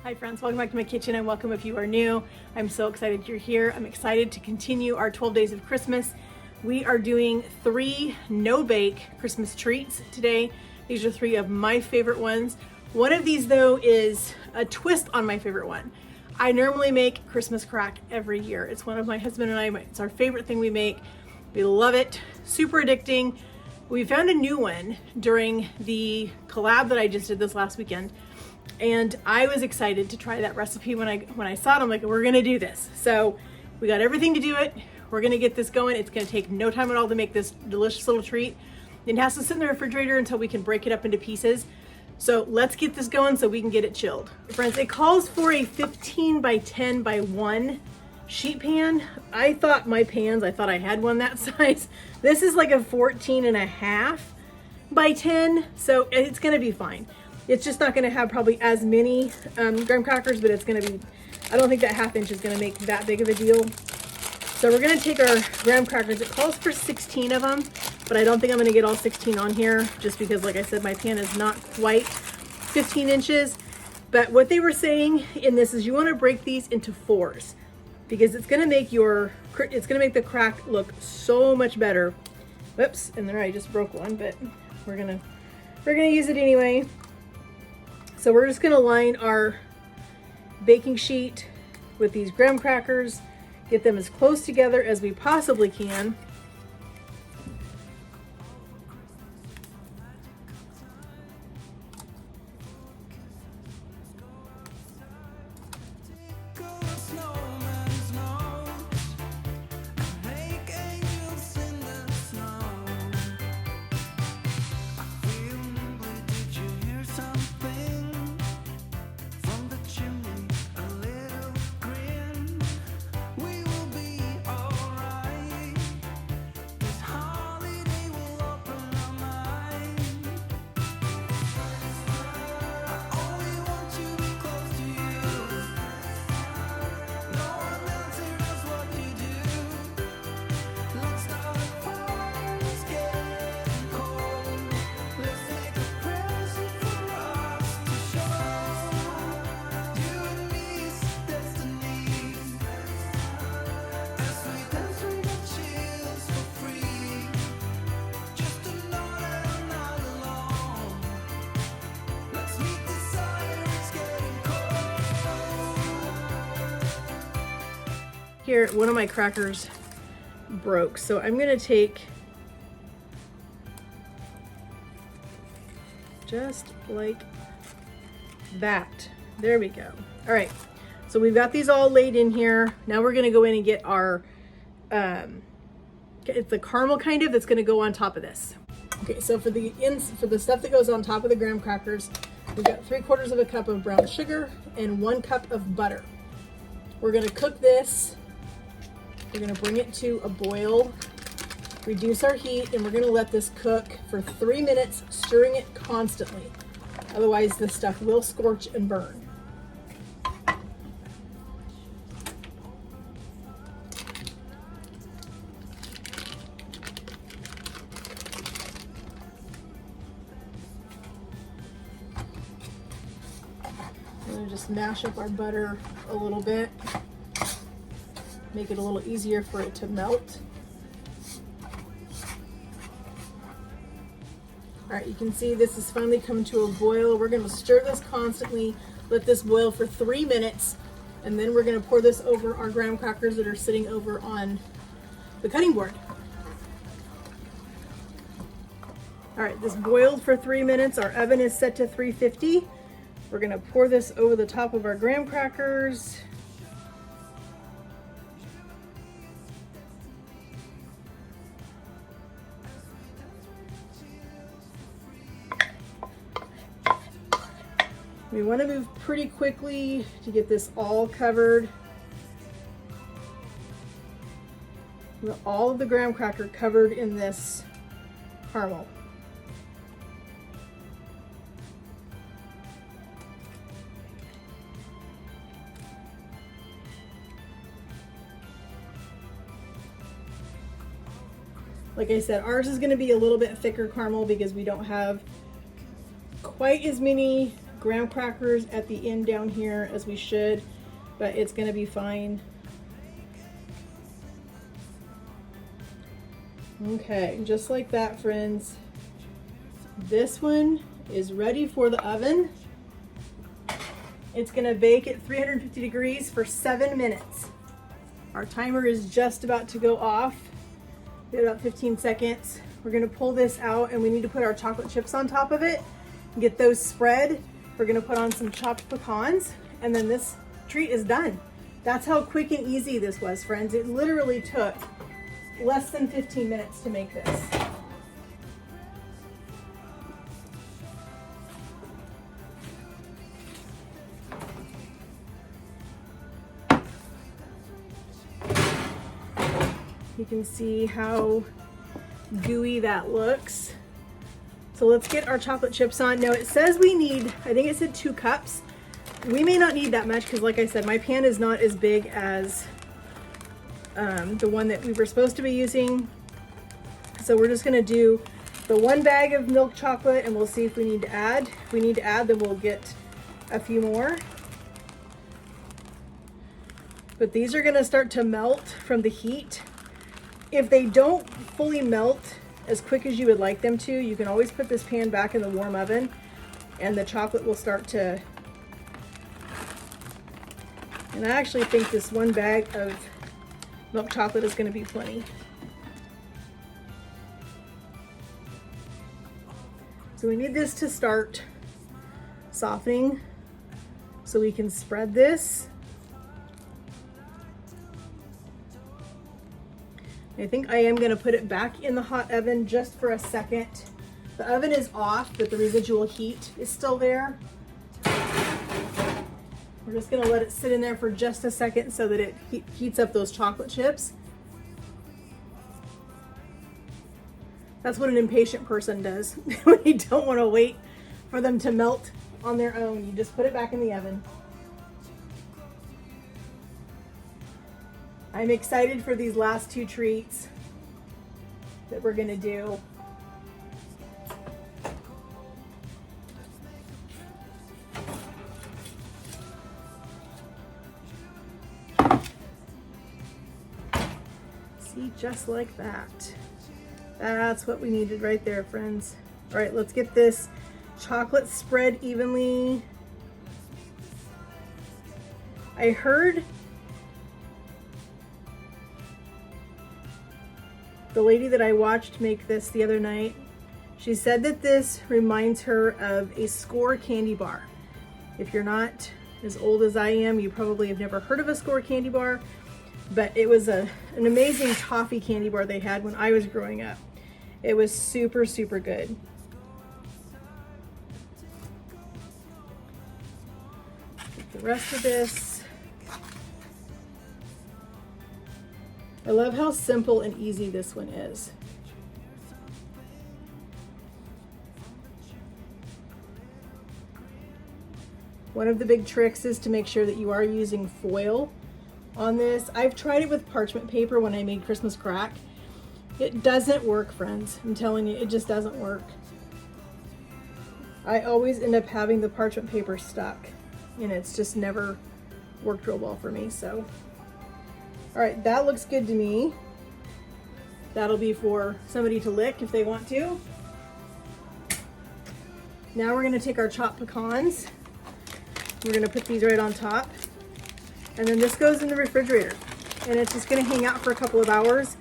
Hi friends, welcome back to my kitchen and welcome if you are new. I'm so excited you're here. I'm excited to continue our 12 days of Christmas. We are doing 3 no-bake Christmas treats today. These are 3 of my favorite ones. One of these though is a twist on my favorite one. I normally make Christmas crack every year. It's one of my husband and I, it's our favorite thing we make. We love it, super addicting. We found a new one during the collab that I just did this last weekend. And I was excited to try that recipe when I saw it. I'm like, we're gonna do this. So we got everything to do it. We're gonna get this going. It's gonna take no time at all to make this delicious little treat. It has to sit in the refrigerator until we can break it up into pieces. So let's get this going so we can get it chilled. Friends, it calls for a 15 by 10 by 1 sheet pan. I thought I had one that size. This is like a 14.5 by 10, so it's gonna be fine. It's just not gonna have probably as many graham crackers, but it's gonna be, I don't think that 1/2 inch is gonna make that big of a deal. So we're gonna take our graham crackers. It calls for 16 of them, but I don't think I'm gonna get all 16 on here just because, like I said, my pan is not quite 15 inches. But what they were saying in this is you wanna break these into 4s because it's gonna make the crack look so much better. Whoops, and there I just broke one, but we're gonna use it anyway. So we're just gonna line our baking sheet with these graham crackers, get them as close together as we possibly can. Here, one of my crackers broke, so I'm gonna take just like that. There we go. All right, so we've got these all laid in here. Now we're gonna go in and get our, it's the caramel kind of that's gonna go on top of this. Okay, so for the stuff that goes on top of the graham crackers, we've got 3/4 cup of brown sugar and 1 cup of butter. We're gonna cook this. We're gonna bring it to a boil, reduce our heat, and we're gonna let this cook for 3 minutes, stirring it constantly. Otherwise, this stuff will scorch and burn. I'm gonna just mash up our butter a little bit. Make it a little easier for it to melt. All right, you can see this is finally come to a boil. We're gonna stir this constantly, let this boil for 3 minutes, and then we're gonna pour this over our graham crackers that are sitting over on the cutting board. All right, this boiled for 3 minutes. Our oven is set to 350. We're gonna pour this over the top of our graham crackers. We want to move pretty quickly to get this all covered. All of the graham cracker covered in this caramel. Like I said, ours is going to be a little bit thicker caramel because we don't have quite as many graham crackers at the end down here as we should, but it's gonna be fine. Okay, just like that, friends. This one is ready for the oven. It's gonna bake at 350 degrees for 7 minutes. Our timer is just about to go off. We have about 15 seconds. We're gonna pull this out and we need to put our chocolate chips on top of it and get those spread. We're gonna put on some chopped pecans and then this treat is done. That's how quick and easy this was, friends. It literally took less than 15 minutes to make this. You can see how gooey that looks. So let's get our chocolate chips on. Now it says we need, I think it said 2 cups. We may not need that much because like I said, my pan is not as big as the one that we were supposed to be using. So we're just gonna do the 1 bag of milk chocolate and we'll see if we need to add. If we need to add, then we'll get a few more. But these are gonna start to melt from the heat. If they don't fully melt as quick as you would like them to, you can always put this pan back in the warm oven and the chocolate will start to, and I actually think this 1 bag of milk chocolate is going to be plenty. So we need this to start softening so we can spread this. I think I am going to put it back in the hot oven just for a second. The oven is off, but the residual heat is still there. We're just going to let it sit in there for just a second so that it heats up those chocolate chips. That's what an impatient person does when you don't want to wait for them to melt on their own. You just put it back in the oven. I'm excited for these last 2 treats that we're gonna do. See, just like that. That's what we needed right there, friends. All right, let's get this chocolate spread evenly. I heard the lady that I watched make this the other night, she said that this reminds her of a Score candy bar. If you're not as old as I am, you probably have never heard of a Score candy bar, but it was an amazing toffee candy bar they had when I was growing up. It was super, super good. Get the rest of this. I love how simple and easy this one is. One of the big tricks is to make sure that you are using foil on this. I've tried it with parchment paper when I made Christmas crack. It doesn't work, friends. I'm telling you, it just doesn't work. I always end up having the parchment paper stuck and it's just never worked real well for me, so. All right, that looks good to me. That'll be for somebody to lick if they want to. Now we're gonna take our chopped pecans. We're gonna put these right on top. And then this goes in the refrigerator. And it's just gonna hang out for a couple of hours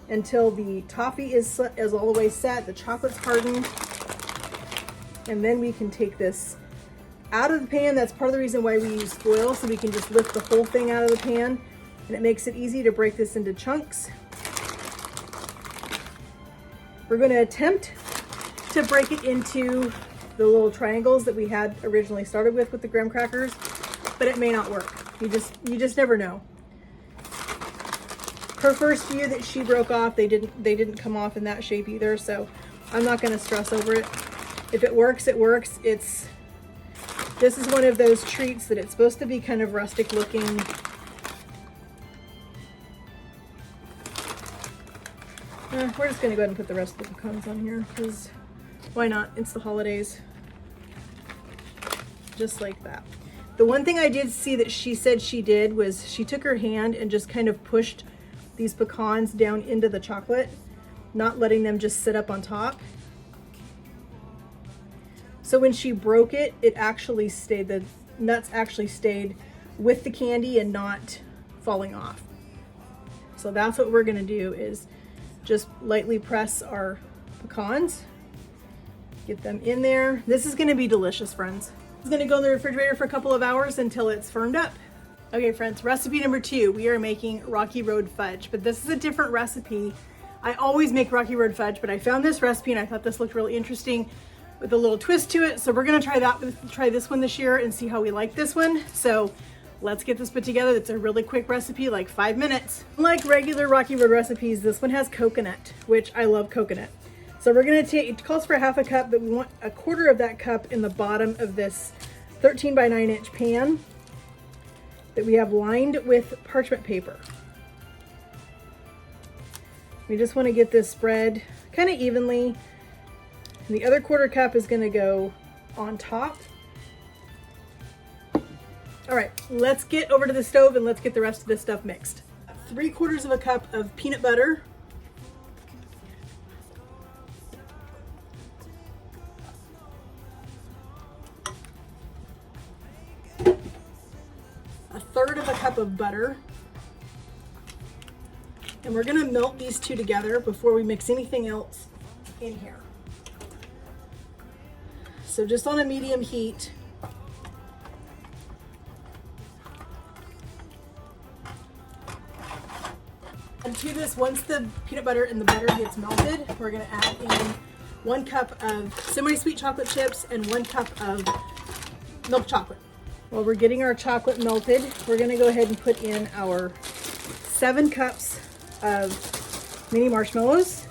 until the toffee is all the way set, the chocolate's hardened. And then we can take this out of the pan. That's part of the reason why we use foil, so we can just lift the whole thing out of the pan. And it makes it easy to break this into chunks. We're going to attempt to break it into the little triangles that we had originally started with the graham crackers, but it may not work. You just never know. Her first few that she broke off, they didn't come off in that shape either, so I'm not going to stress over it. If it works, it works. This is one of those treats that it's supposed to be kind of rustic looking. We're just gonna go ahead and put the rest of the pecans on here because why not? It's the holidays. just like that. The one thing I did see that she said she did was she took her hand and just kind of pushed these pecans down into the chocolate, not letting them just sit up on top. So when she broke it, it actually stayed, the nuts actually stayed with the candy and not falling off. So that's what we're gonna do, is just lightly press our pecans, get them in there. This is gonna be delicious, friends. It's gonna go in the refrigerator for a couple of hours until it's firmed up. Okay, friends, recipe number 2, we are making Rocky Road fudge, but this is a different recipe. I always make Rocky Road fudge, but I found this recipe and I thought this looked really interesting with a little twist to it. So we're gonna try this one this year and see how we like this one. So let's get this put together. It's a really quick recipe, like 5 minutes. Unlike regular Rocky Road recipes, this one has coconut, which I love coconut. So we're gonna take, it calls for half a cup, but we want a quarter of that cup in the bottom of this 13 by 9 inch pan that we have lined with parchment paper. We just wanna get this spread kind of evenly. And the other quarter cup is gonna go on top. All right, let's get over to the stove and let's get the rest of this stuff mixed. 3/4 of a cup of peanut butter. A 1/3 of a cup of butter. And we're gonna melt these two together before we mix anything else in here. So just on a medium heat. And to this, once the peanut butter and the butter gets melted, we're gonna add in 1 cup of semi-sweet chocolate chips and 1 cup of milk chocolate. While we're getting our chocolate melted, we're gonna go ahead and put in our 7 cups of mini marshmallows.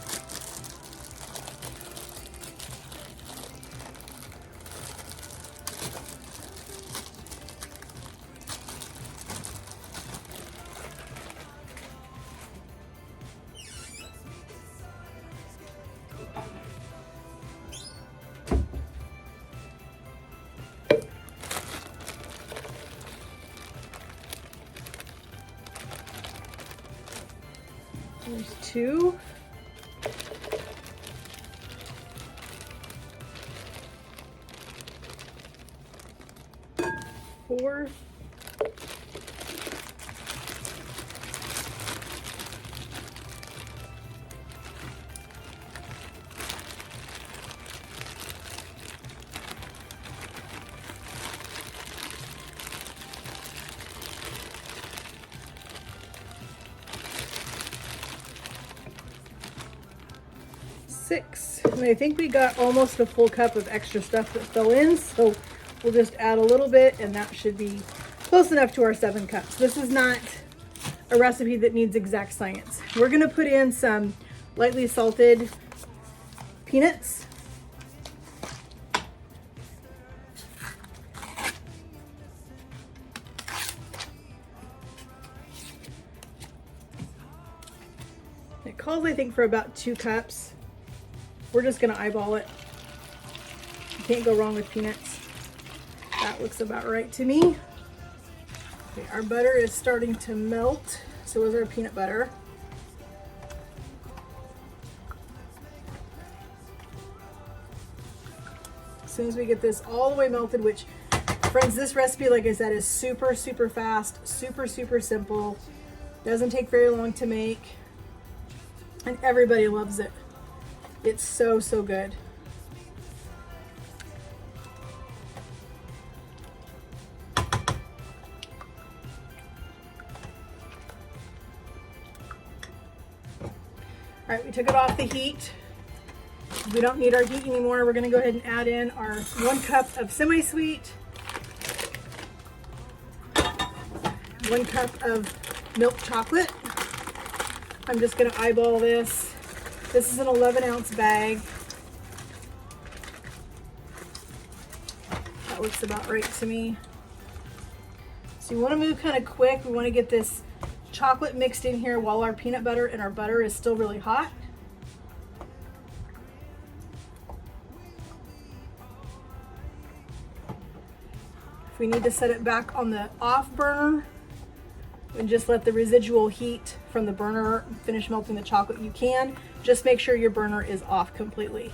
There's 2. 4. 6. And I think we got almost a full cup of extra stuff that fell in, so we'll just add a little bit and that should be close enough to our 7 cups. This is not a recipe that needs exact science. We're gonna put in some lightly salted peanuts. It calls, I think, for about 2 cups. We're just gonna eyeball it. You can't go wrong with peanuts. That looks about right to me. Okay, our butter is starting to melt. So is our peanut butter. As soon as we get this all the way melted, which, friends, this recipe, like I said, is super, super fast, super, super simple. Doesn't take very long to make. And everybody loves it. It's so, so good. All right, we took it off the heat. We don't need our heat anymore. We're gonna go ahead and add in our 1 cup of semi-sweet, 1 cup of milk chocolate. I'm just gonna eyeball this. This is an 11-ounce bag. That looks about right to me. So you wanna move kind of quick. We wanna get this chocolate mixed in here while our peanut butter and our butter is still really hot. we need to set it back on the off burner and just let the residual heat from the burner finish melting the chocolate. You can just make sure your burner is off completely.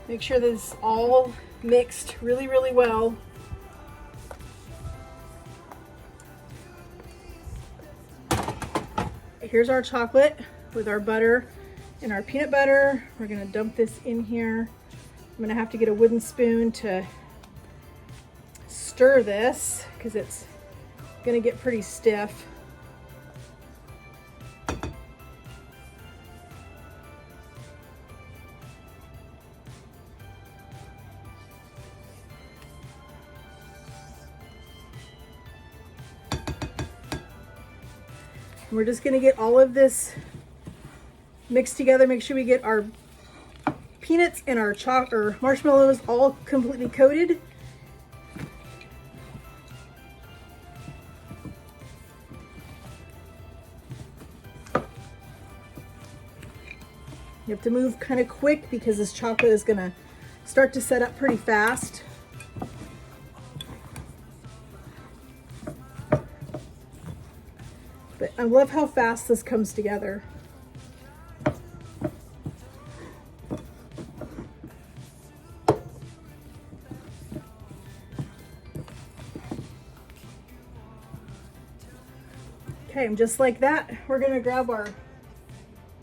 Make sure that it's all mixed really, really well. Here's our chocolate with our butter and our peanut butter. We're gonna dump this in here. I'm gonna have to get a wooden spoon to stir this because it's gonna get pretty stiff. We're just gonna get all of this mixed together. Make sure we get our peanuts and our marshmallows all completely coated. You have to move kind of quick because this chocolate is gonna start to set up pretty fast. But I love how fast this comes together. Okay, and just like that, we're gonna grab our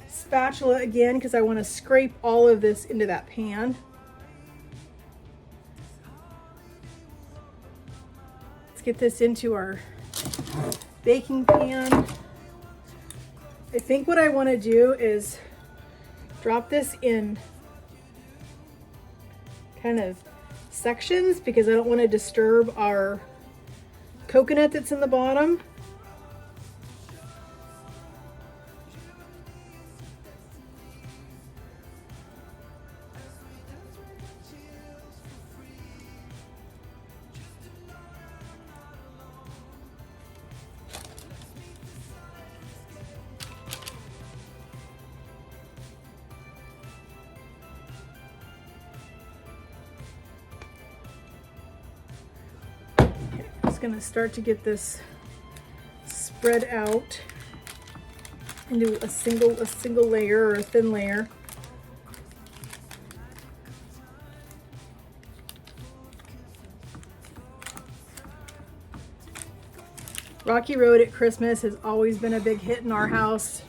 spatula again because I want to scrape all of this into that pan. Let's get this into our baking pan. I think what I want to do is drop this in kind of sections because I don't want to disturb our coconut that's in the bottom. Going to start to get this spread out into a single layer or a thin layer. Rocky Road at Christmas has always been a big hit in our house.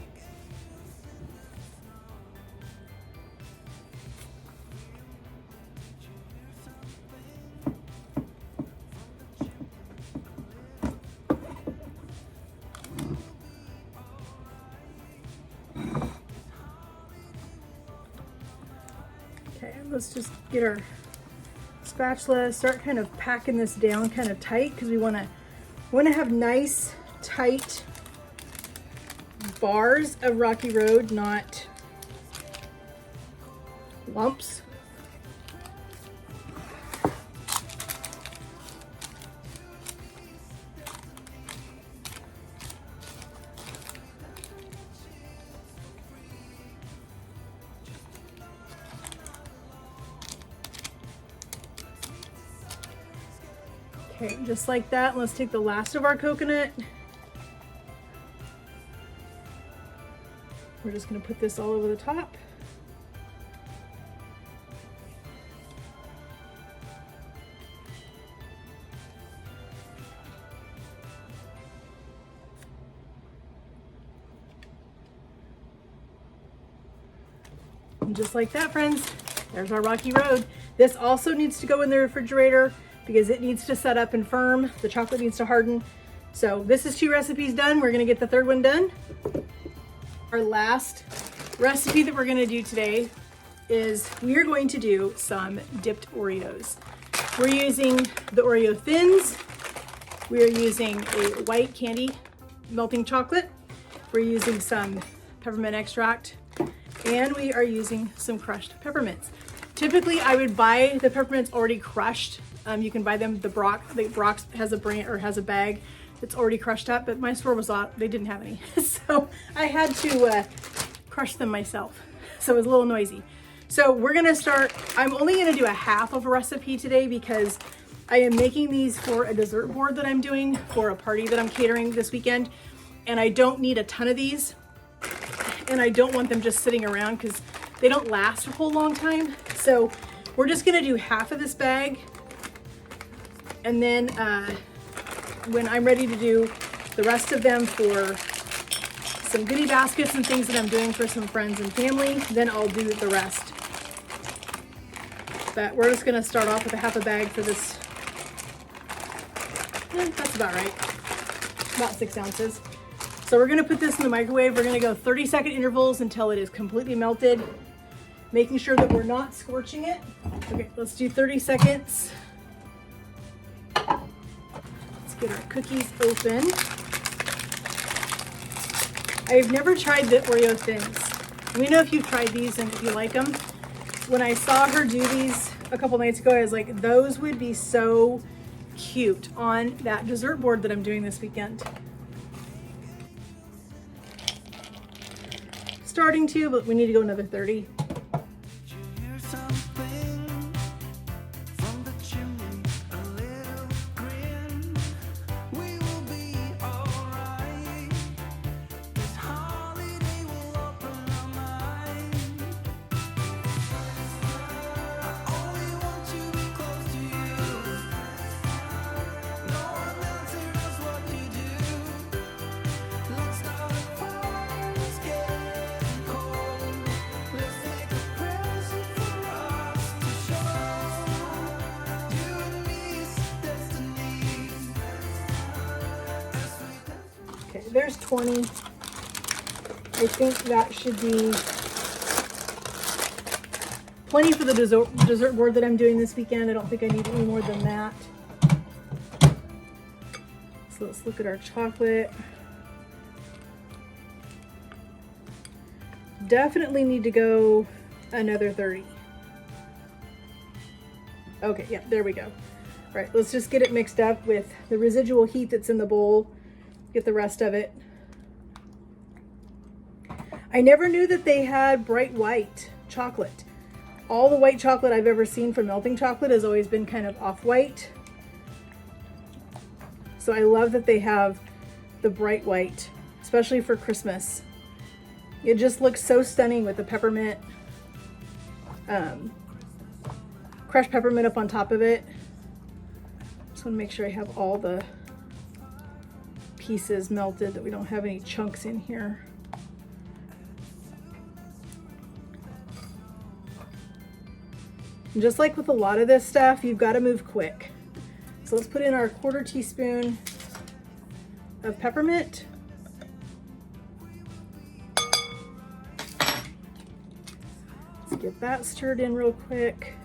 Let's just get our spatula, start kind of packing this down kind of tight because we want to have nice tight bars of Rocky Road, not lumps. Okay, just like that. Let's take the last of our coconut. We're just going to put this all over the top. And just like that, friends, there's our Rocky Road. This also needs to go in the refrigerator because it needs to set up and firm. The chocolate needs to harden. So this is 2 recipes done. We're gonna get the 3rd one done. Our last recipe that we're gonna do today is we are going to do some dipped Oreos. We're using the Oreo Thins. We are using a white candy melting chocolate. We're using some peppermint extract, and we are using some crushed peppermints. Typically, I would buy the peppermints already crushed. You can buy them, Brock's has a brand or has a bag that's already crushed up, but my store was out, they didn't have any. So I had to crush them myself. So it was a little noisy. So we're gonna start, I'm only gonna do a half of a recipe today because I am making these for a dessert board that I'm doing for a party that I'm catering this weekend. And I don't need a ton of these. And I don't want them just sitting around because they don't last a whole long time. So we're just gonna do half of this bag. And then when I'm ready to do the rest of them for some goodie baskets and things that I'm doing for some friends and family, then I'll do the rest. But we're just gonna start off with a half a bag for this. That's about right, about 6 ounces. So we're gonna put this in the microwave. We're gonna go 30-second intervals until it is completely melted, making sure that we're not scorching it. Okay, let's do 30 seconds. Let's get our cookies open. I've never tried the Oreo thins. Let me know if you've tried these and if you like them. When I saw her do these a couple nights ago, I was like, those would be so cute on that dessert board that I'm doing this weekend. Starting to, but we need to go another 30. Okay, there's 20. I think that should be plenty for the dessert board that I'm doing this weekend. I don't think I need any more than that. So let's look at our chocolate. Definitely need to go another 30. Okay, yeah, there we go. All right, let's just get it mixed up with the residual heat that's in the bowl. Get the rest of it. I never knew that they had bright white chocolate. All the white chocolate I've ever seen from melting chocolate has always been kind of off-white. So I love that they have the bright white, especially for Christmas. It just looks so stunning with the peppermint, crushed peppermint up on top of it. Just want to make sure I have all the pieces melted, that we don't have any chunks in here. And just like with a lot of this stuff, you've got to move quick. So let's put in our 1/4 teaspoon of peppermint. Let's get that stirred in real quick.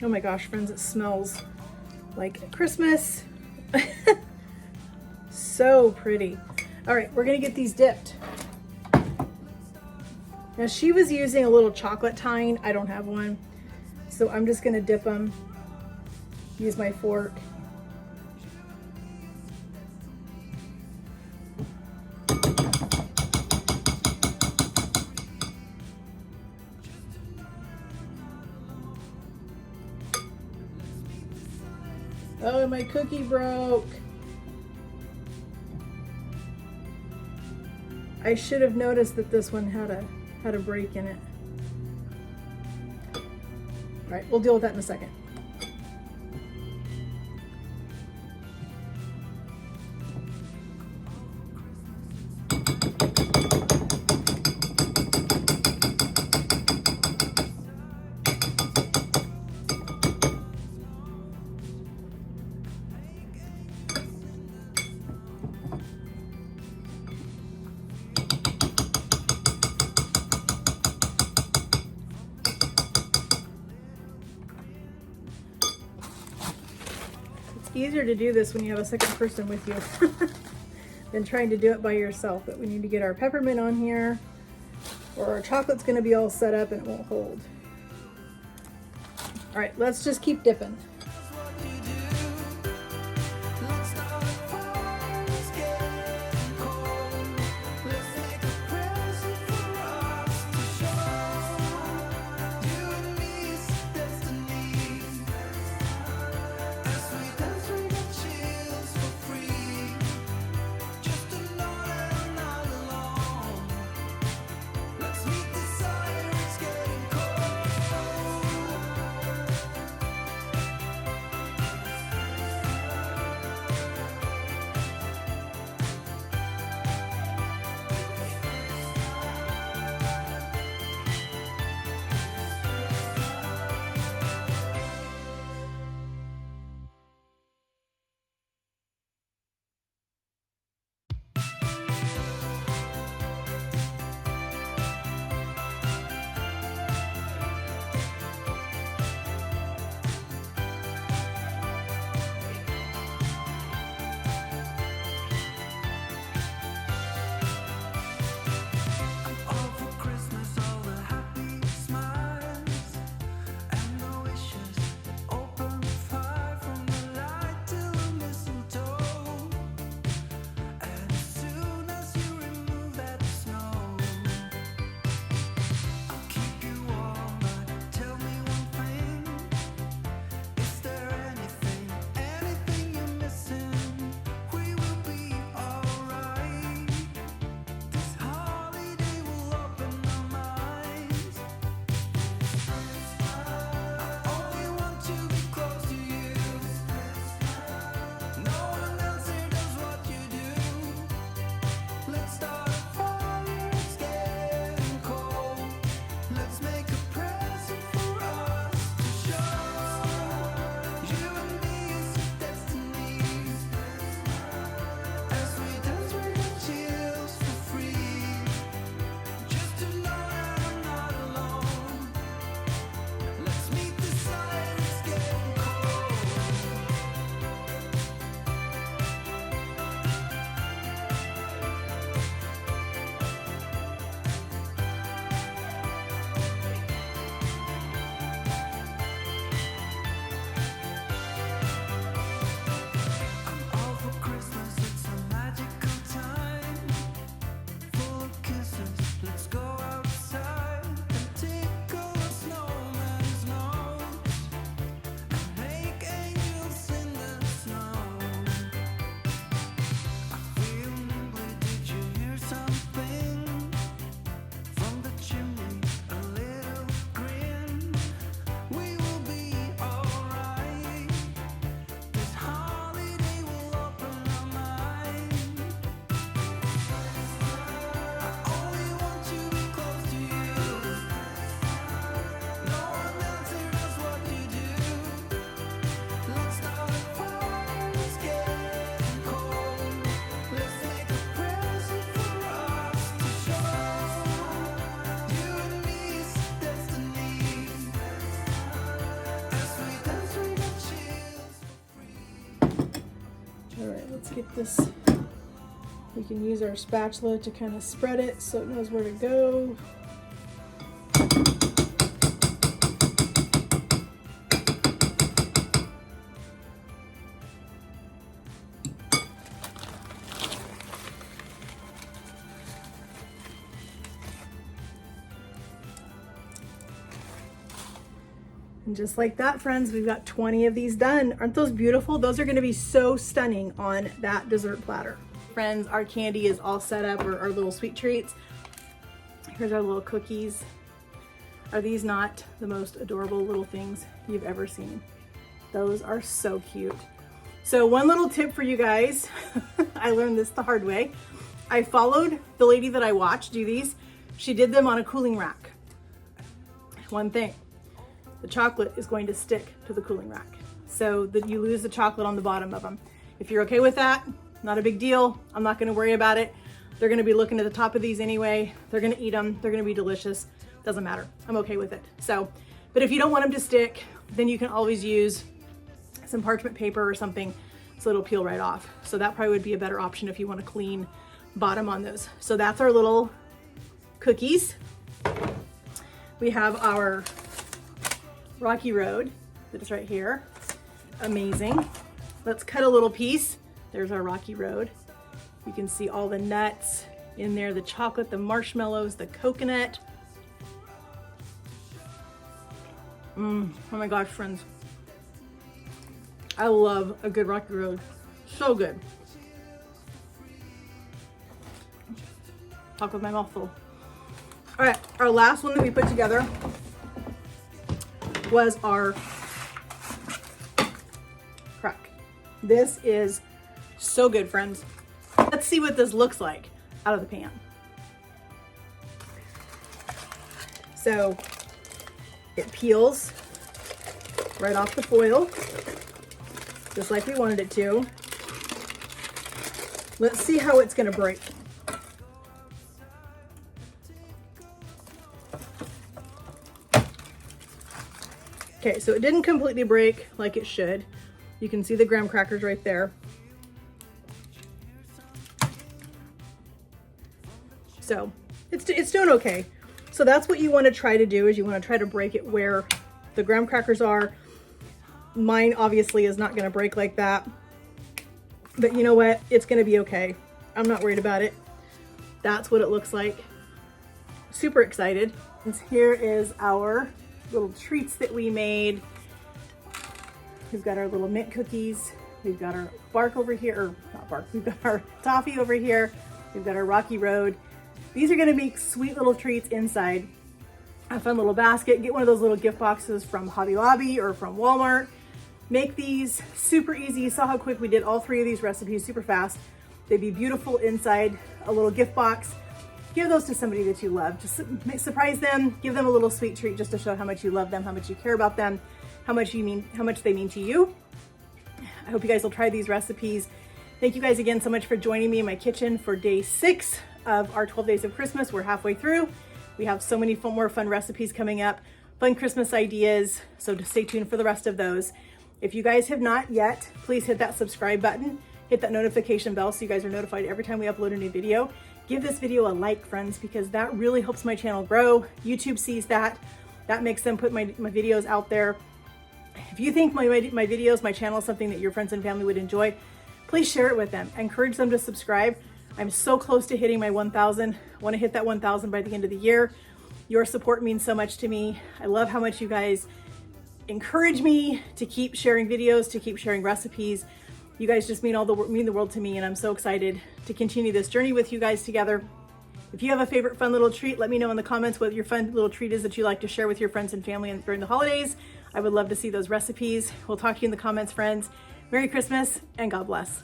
Oh my gosh, friends, it smells like Christmas. So pretty. All right, we're gonna get these dipped. Now she was using a little chocolate tine. I don't have one. So I'm just gonna dip them. Use my fork. Oh, my cookie broke. I should have noticed that this one had a break in it. All right, we'll deal with that in a second. Easier to do this when you have a second person with you than trying to do it by yourself. But we need to get our peppermint on here, or our chocolate's going to be all set up and it won't hold. All right, let's just keep dipping. get this, we can use our spatula to kind of spread it so it knows where to go. And just like that, friends, we've got 20 of these done. Aren't those beautiful? Those are gonna be so stunning on that dessert platter. Friends, our candy is all set up, or our little sweet treats. Here's our little cookies. Are these not the most adorable little things you've ever seen? Those are so cute. So one little tip for you guys, I learned this the hard way. I followed the lady that I watched do these. She did them on a cooling rack. One thing, the chocolate is going to stick to the cooling rack so that you lose the chocolate on the bottom of them. If you're okay with that, not a big deal. I'm not gonna worry about it. They're gonna be looking at the top of these anyway. They're gonna eat them. They're gonna be delicious. Doesn't matter. I'm okay with it. So, but if you don't want them to stick, then you can always use some parchment paper or something so it'll peel right off. So that probably would be a better option if you want a clean bottom on those. So that's our little cookies. We have our Rocky Road that's right here. Amazing. Let's cut a little piece. There's our Rocky Road. You can see all the nuts in there, the chocolate, the marshmallows, the coconut. Oh my gosh, friends. I love a good Rocky Road. So good. Talk with my mouth full. All right, our last one that we put together was our crack. This is so good, friends. Let's see what this looks like out of the pan. So it peels right off the foil, just like we wanted it to. Let's see how it's gonna break. Okay, so it didn't completely break like it should. You can see the graham crackers right there. So it's doing okay. So that's what you want to try to do, is you want to try to break it where the graham crackers are. Mine obviously is not going to break like that, but you know what? It's going to be okay. I'm not worried about it. That's what it looks like. Super excited. And here is our little treats that we made. We've got our little mint cookies. We've got our bark over here, or not bark, we've got our toffee over here. We've got our Rocky Road. These are gonna make sweet little treats inside a fun little basket. Get one of those little gift boxes from Hobby Lobby or from Walmart. Make these super easy. You saw how quick we did all 3 of these recipes super fast. They'd be beautiful inside a little gift box. Give those to somebody that you love. Just surprise them, give them a little sweet treat just to show how much you love them, how much you care about them, how much they mean to you. I hope you guys will try these recipes. Thank you guys again so much for joining me in my kitchen for day 6 of our 12 days of Christmas. We're halfway through. We have so many more fun recipes coming up, fun Christmas ideas. So just stay tuned for the rest of those. If you guys have not yet, please hit that subscribe button, hit that notification bell so you guys are notified every time we upload a new video. Give this video a like, friends, because that really helps my channel grow. YouTube sees that. That makes them put my videos out there. If you think my videos, my channel is something that your friends and family would enjoy, please share it with them. Encourage them to subscribe. I'm so close to hitting my 1,000. I want to hit that 1,000 by the end of the year. Your support means so much to me. I love how much you guys encourage me to keep sharing videos, to keep sharing recipes. You guys just mean the world to me, and I'm so excited to continue this journey with you guys together. If you have a favorite fun little treat, let me know in the comments what your fun little treat is that you like to share with your friends and family during the holidays. I would love to see those recipes. We'll talk to you in the comments, friends. Merry Christmas and God bless.